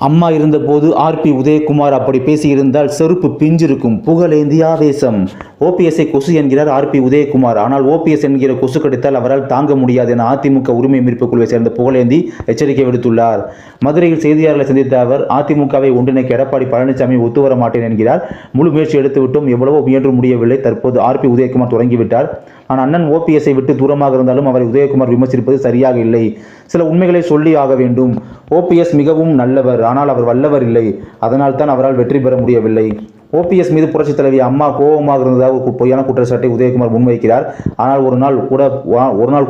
அம்மா இருந்தபோது ஆர்பி உதயகுமார் அப்படி பேசியிருந்தால் செருப்பு பிஞ்சிருக்கும். புகழேந்தி ஆவேசம். ஓபிஎஸ்ஐ கொசு என்கிறார் ஆர்பி உதயகுமார். ஆனால் ஓபிஎஸ் என்கிற கொசு கடித்தால் அவரால் தாங்க முடியாது என அதிமுக உரிமை மீட்பு குழுவை சேர்ந்த புகழேந்தி எச்சரிக்கை விடுத்துள்ளார். மதுரையில் செய்தியாளர்களை சந்தித்த அவர் அதிமுகவை ஒன்றிணைக்க எடப்பாடி பழனிசாமி ஒத்துவர மாட்டேன் என்கிறார். முழு முயற்சி எடுத்துவிட்டோம், எவ்வளவோ முயன்று முடியவில்லை. தற்போது ஆர்பி உதயகுமார் தொடங்கிவிட்டார். ஆனால் அண்ணன் ஓபிஎஸ்ஐ விட்டு தூரமாக இருந்தாலும் அவரை உதயகுமார் விமர்சிப்பது சரியாக இல்லை. சில உண்மைகளை சொல்லி ஆக வேண்டும். ஓபிஎஸ் மிகவும் நல்லவர், ஆனால் அவர் வல்லவர் இல்லை. அதனால் தான் அவரால் வெற்றி பெற முடியவில்லை. ஓபிஎஸ் மீது புரட்சித் தலைவி அம்மா கோபமாக இருந்ததாக பொய்யான குற்றச்சாட்டை உதயகுமார் முன்வைக்கிறார். ஆனால் ஒரு நாள்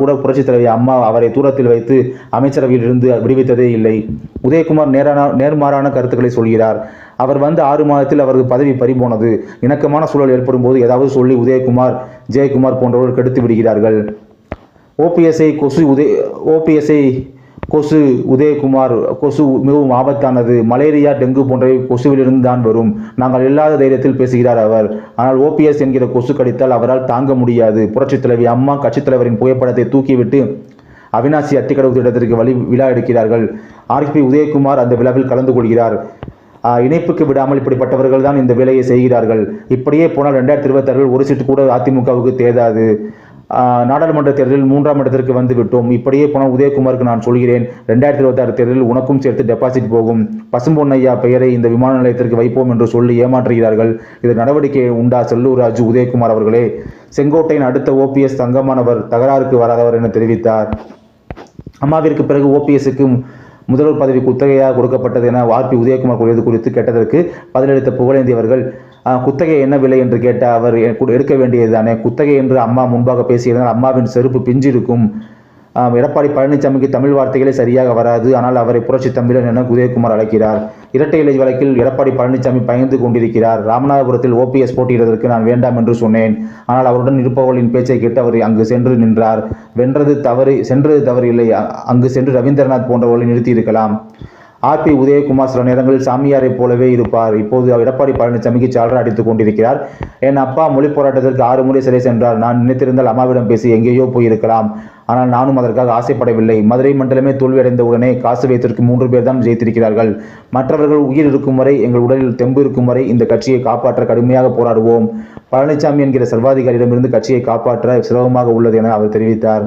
கூட புரட்சித் தலைவி அம்மா அவரை தூரத்தில் வைத்து அமைச்சரவையில் இருந்து விடுவித்ததே இல்லை. உதயகுமார் நேர்மாறான கருத்துக்களை சொல்கிறார். அவர் வந்து 6 மாதத்தில் அவரது பதவி பறிபோனது. இணக்கமான சூழல் ஏற்படும் போது ஏதாவது சொல்லி உதயகுமார், ஜெயக்குமார் போன்றவர்கள் கெடுத்து விடுகிறார்கள். ஓபிஎஸ்ஐ கொசு உதயகுமார், கொசு மிகவும் ஆபத்தானது. மலேரியா, டெங்கு போன்றவை கொசுவிலிருந்து தான் வரும். நாங்கள் இல்லாத தைரியத்தில் பேசுகிறார் அவர். ஆனால் ஓபிஎஸ் என்கிற கொசு கடித்தால் அவரால் தாங்க முடியாது. புரட்சித் தலைவி அம்மா கட்சித் தலைவரின் புகைப்படத்தை தூக்கிவிட்டு அவினாசி அத்திக்கடவு திட்டத்திற்கு விழா எடுக்கிறார்கள். ஆர்பி உதயகுமார் அந்த விழாவில் கலந்து கொள்கிறார். இணைப்புக்கு விடாமல் இப்படிப்பட்டவர்கள் தான் இந்த வேலையை செய்கிறார்கள். இப்படியே போனால் 2026 ஒரு சீட்டு கூட அதிமுகவுக்கு தேடாது. நாடாளுமன்ற தேர்தலில் 3ஆம் இடத்திற்கு வந்து விட்டோம். இப்படியே போனால் உதயகுமாருக்கு நான் சொல்கிறேன், 2026 தேர்தலில் உனக்கும் சேர்த்து டெபாசிட் போகும். பசும்பொன்னையா பெயரை இந்த விமான நிலையத்திற்கு வைப்போம் என்று சொல்லி ஏமாற்றுகிறார்கள். இது நடவடிக்கை உண்டா செல்லூர் ராஜு உதயகுமார் அவர்களே? செங்கோட்டையின் அடுத்த ஓபிஎஸ் தங்கமானவர், தகராறுக்கு வராதவர் என தெரிவித்தார். அம்மாவிற்கு பிறகு ஓபிஎஸ்க்கு முதல்வர் பதவி குத்தகையாக கொடுக்கப்பட்டது என ஆர்பி உதயகுமார் கூறியது குறித்து கேட்டதற்கு பதிலளித்த புகழேந்தி அவர்கள், குத்தகை என்ன விலை என்று கேட்ட அவர் எடுக்க வேண்டியதுதானே, குத்தகை என்று அம்மா முன்பாக பேசியிருந்தால் அம்மாவின் செருப்பு பிஞ்சிருக்கும். எடப்பாடி பழனிசாமிக்கு தமிழ் வார்த்தைகளே சரியாக வராது. ஆனால் அவரை புரட்சி தமிழன் என உதயகுமார் அழைக்கிறார். இரட்டை இலை வழக்கில் எடப்பாடி பழனிசாமி பயந்து கொண்டிருக்கிறார். ராமநாதபுரத்தில் ஓபிஎஸ் போட்டியிடுவதற்கு நான் வேண்டாம் என்று சொன்னேன். ஆனால் அவருடன் இருப்பவர்களின் பேச்சை கேட்டு அவர் அங்கு சென்று நின்றார். சென்றது தவறு இல்லை. அங்கு சென்று ரவீந்திரநாத் போன்றவர்களை நிறுத்தி இருக்கலாம். ஆர்பி உதயகுமார் சில நேரங்களில் சாமியாரை போலவே இருப்பார். இப்போது எடப்பாடி பழனிசாமிக்கு சால்ரா அடித்துக் கொண்டிருக்கிறார். என் அப்பா மொழி போராட்டத்திற்கு 6 முறை சிறை சென்றார். நான் நினைத்திருந்தால் அம்மாவிடம் பேசி எங்கேயோ போயிருக்கலாம். ஆனால் நானும் அதற்காக ஆசைப்படவில்லை. மதுரை மண்டலமே தோல்வியடைந்த உடனே காசு வைத்திருக்கும் 3 பேர் தான் ஜெயித்திருக்கிறார்கள். மற்றவர்கள் உயிர் இருக்கும் வரை, எங்கள் உடலில் தெம்பு இருக்கும் வரை இந்த கட்சியை காப்பாற்ற கடுமையாக போராடுவோம். பழனிசாமி என்கிற சர்வாதிகாரியிடமிருந்து கட்சியை காப்பாற்ற சிரமமாக உள்ளது என அவர் தெரிவித்தார்.